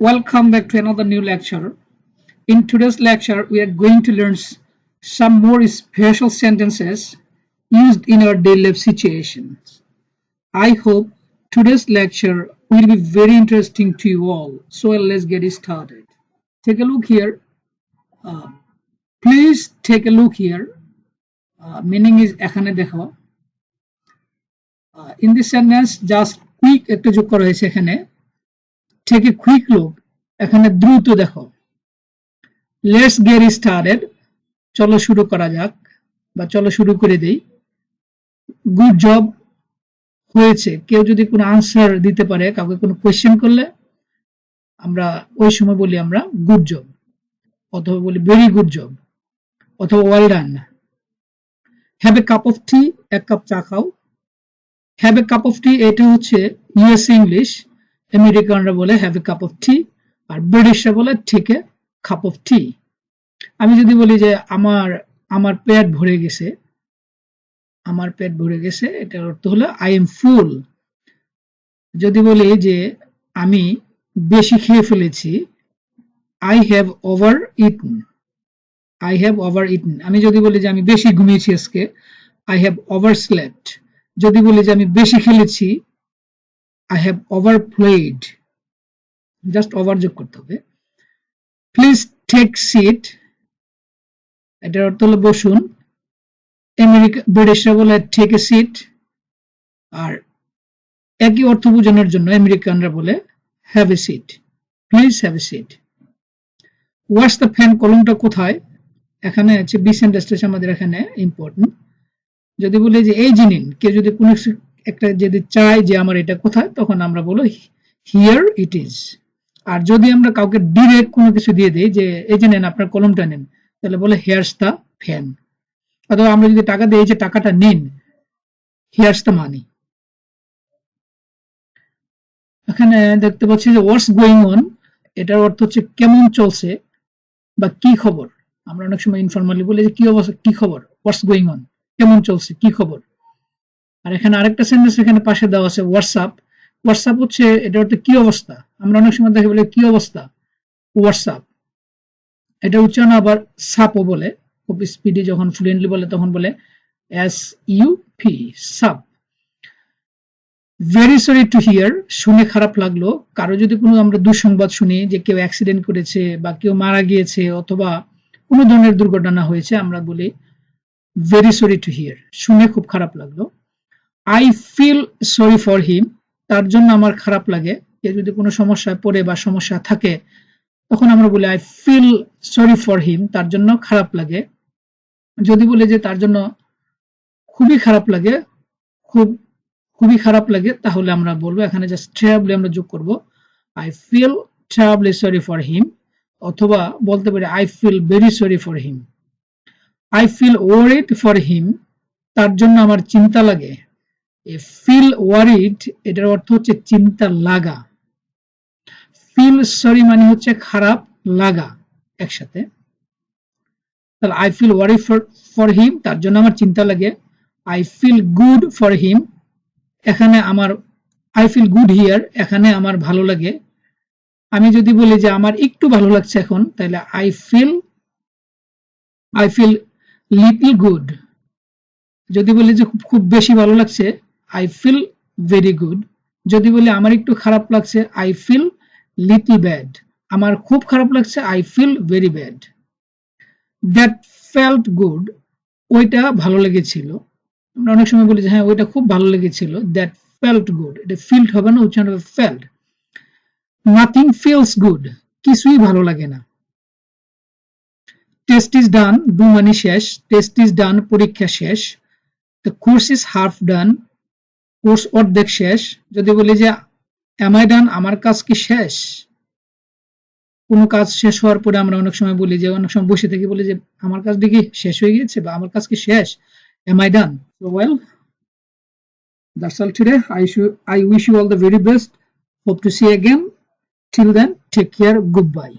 Welcome back to another new lecture. In today's lecture, we are going to learn some more special sentences used in our daily life situations. I hope today's lecture will be very interesting to you all. So let's get started. Take a look here. Please take a look here. Meaning is এখানে দেখো. In this sentence, just quick একটা যোগ করা হয়েছে এখানে. Take a quick look. এখানে দ্রুত দেখো. Let's get started. চলো শুরু করা যাক বা চলো শুরু করে দেই. Good job হয়েছে. কেউ যদি কোনো আনসার দিতে পারে, কাউকে কোনো কোশ্চেন করলে আমরা ওই সময় বলি আমরা গুড জব, অথবা বলি ভেরি গুড জব, অথবা well done. Have a cup of tea, এক কাপ চা খাও. Have a cup of tea এটা হচ্ছে ইউএস ইংলিশ. আমেরিকানরা বলে have a cup of tea, আর ব্রিটিশরা বলে take a cup of tea. আমি যদি বলি যে আমার পেট ভরে গেছে, আমার পেট ভরে গেছে, এটার অর্থ হলো আই এম ফুল. যদি বলি যে আমি বেশি খেয়ে ফেলেছি, I have over eaten. I have over eaten. আমি যদি বলি যে আমি বেশি ঘুমিয়েছি আজকে, আই হ্যাভ ওভার স্লেপ্ট. যদি বলি যে আমি বেশি খেলেছি, I have over played. Just over যোগ করতে হবে. প্লিজ টেক সিট, এটার অর্থ হলো বসুন. ব্রিটিশরা বলে টেক এ সিট, আর একই অর্থ বোঝানোর জন্য আমেরিকানরা বলে have a seat. Please have a seat. Wash the fan, কলমটা কোথায়? এখানে আছে বি সেন্টেন্সটা আমাদের এখানে ইম্পর্টেন্ট. যদি বলি যে এই যে নিন, কেউ যদি কোনো একটা যদি চাই যে আমার এটা কোথায়, তখন আমরা বলো হিয়ার ইট ইজ. আর যদি আমরা কাউকে ডিরেক্ট কোনো কিছু দিয়ে দিই যে এই যে নেন আপনার কলমটা নেন, তাহলে বলে হিয়ার্স দ্য ফ্যান. অথবা আমরা যদি টাকা দিই যে টাকাটা নিন, হিয়ার্স দ্য মানি. এখানে দেখতে পাচ্ছি যে হোয়াটস গোয়িং অন, এটার অর্থ হচ্ছে কেমন চলছে বা কি খবর. আমরা অনেক সময় ইনফরমালি বলি যে কি অবস্থা, কি খবর, হোয়াটস গোয়িং অন, কেমন চলছে, কি খবর. আর এখানে আরেকটা সেন্টেন্স এখানে পাশে দেওয়া আছে হোয়াটসঅ্যাপ. হোয়াটসঅ্যাপ হচ্ছে এটা অর্থ কি অবস্থা. আমরা অনেক সময় দেখে বলি কি অবস্থা, হোয়াটসঅ্যাপ. এটা উচ্চারণ আবার সাপও বলে, খুব স্পিডি যখন ফ্লুয়েন্টলি বলে তখন বলে এস ইউ পি, সাপ. ভেরি সরি টু হিয়ার, শুনে খারাপ লাগলো. কারো যদি কোনো আমরা দুঃসংবাদ শুনি যে কেউ অ্যাক্সিডেন্ট করেছে বা কেউ মারা গিয়েছে অথবা কোনো ধরনের দুর্ঘটনা হয়েছে, আমরা বলি ভেরি সরি টু হিয়ার, শুনে খুব খারাপ লাগলো. I feel sorry for him, তার জন্য আমার খারাপ লাগে. কেউ যদি কোনো সমস্যায় পড়ে বা সমস্যা থাকে, তখন আমরা বলি I feel sorry for him, তার জন্য খারাপ লাগে. যদি বলি যে তার জন্য খুবই খারাপ লাগে, খুবই খারাপ লাগে, তাহলে আমরা বলবো এখানে জাস্ট ট্রাবলি আমরা যোগ করব, I feel truly sorry for him. অথবা বলতে পারি I feel very sorry for him. I feel worried for him, তার জন্য আমার চিন্তা লাগে. ফিল ওয়ারিড এটার অর্থ হচ্ছে চিন্তা লাগা. ফিল সরি মানে হচ্ছে খারাপ লাগা একসাথে. তাহলে I feel worried for him, তার জন্য আমার চিন্তা লাগে. I feel good for him, এখানে আমার আই ফিল গুড হিয়ার, এখানে আমার ভালো লাগে. আমি যদি বলি যে আমার একটু ভালো লাগছে এখন, তাহলে আই ফিল লিটল গুড. যদি বলি যে খুব বেশি ভালো লাগছে, আই ফিল ভেরি গুড. যদি বলি আমার একটু খারাপ লাগছে, আই ফিল লিটল ব্যাড. আমার খুব খারাপ লাগছে, I feel very bad. That felt good, ওইটা ভালো লেগেছিল. আমরা অনেক সময় বলি যে হ্যাঁ ওইটা খুব ভালো লেগেছিল. দ্যাট ফেল্ট গুড, এটা ফিল্ড হবে না, উচ্চারণ হবে ফেল্ট. নাথিং ফিলস গুড, কিছুই ভালো লাগে না. টেস্ট ইজ ডান, ডু মানে শেষ. টেস্ট ইজ ডান, পরীক্ষা শেষ. The course is half done, course অর্ধেক শেষ. যদি বলি যে এম আই ডান, আমার কাজ কি শেষ. কোনো কাজ শেষ হওয়ার পরে আমরা অনেক সময় বলি যে, অনেক সময় বসে থেকে বলি যে আমার কাজ কি শেষ হয়ে গিয়েছে বা আমার কাজ কি শেষ, am I done? So well, that's all today. I wish you all the very best. Hope to see you again. Till then, take care. Goodbye.